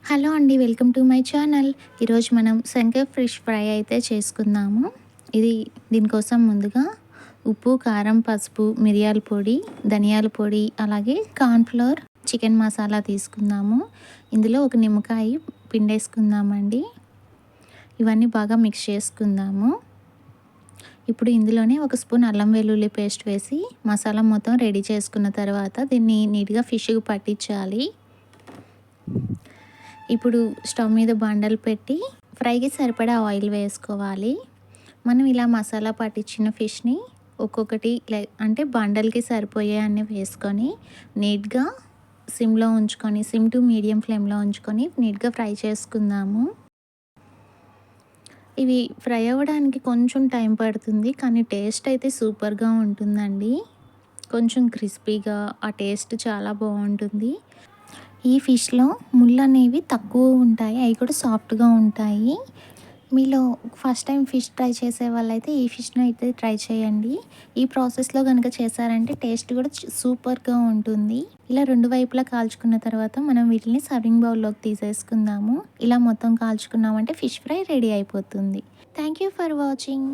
Hello అండి, welcome to my channel. ఈరోజు మనం శంకర్ ఫిష్ ఫ్రై అయితే చేసుకుందాము. దీనికోసం ముందుగా ఉప్పు, కారం, పసుపు, మిరియాల పొడి, ధనియాల పొడి, అలాగే కార్న్‌ఫ్లోర్, చికెన్ మసాలా తీసుకుందాము. ఇందులో ఒక నిమ్మకాయ పిండేసుకుందామండి. ఇవన్నీ బాగా మిక్స్ చేసుకుందాము. ఇప్పుడు ఇందులోనే ఒక స్పూన్ అల్లం వెల్లుల్లి పేస్ట్ వేసి మసాలా మొత్తం రెడీ చేసుకున్న తర్వాత దీన్ని నీట్గా ఫిష్‌కి పట్టించాలి. ఇప్పుడు స్టవ్ మీద బండలు పెట్టి ఫ్రైకి సరిపడా ఆయిల్ వేసుకోవాలి. మనం ఇలా మసాలా పట్టించిన ఫిష్ని ఒక్కొక్కటి అంటే బండలకి సరిపోయే అన్ని వేసుకొని నీట్గా సిమ్లో ఉంచుకొని, సిమ్ టు మీడియం ఫ్లేమ్లో ఉంచుకొని నీట్గా ఫ్రై చేసుకుందాము. ఇవి ఫ్రై అవ్వడానికి కొంచెం టైం పడుతుంది, కానీ టేస్ట్ అయితే సూపర్గా ఉంటుందండి. కొంచెం క్రిస్పీగా ఆ టేస్ట్ చాలా బాగుంటుంది. ఈ ఫిష్లో ముళ్ళు అనేవి తక్కువ ఉంటాయి, అవి కూడా సాఫ్ట్గా ఉంటాయి. మీలో ఫస్ట్ టైం ఫిష్ ట్రై చేసే వాళ్ళైతే ఈ ఫిష్ని అయితే ట్రై చేయండి. ఈ ప్రాసెస్లో కనుక చేశారంటే టేస్ట్ కూడా సూపర్గా ఉంటుంది. ఇలా రెండు వైపులా కాల్చుకున్న తర్వాత మనం వీటిని సర్వింగ్ బౌల్లోకి తీసేసుకుందాము. ఇలా మొత్తం కాల్చుకున్నామంటే ఫిష్ ఫ్రై రెడీ అయిపోతుంది. Thank you for watching.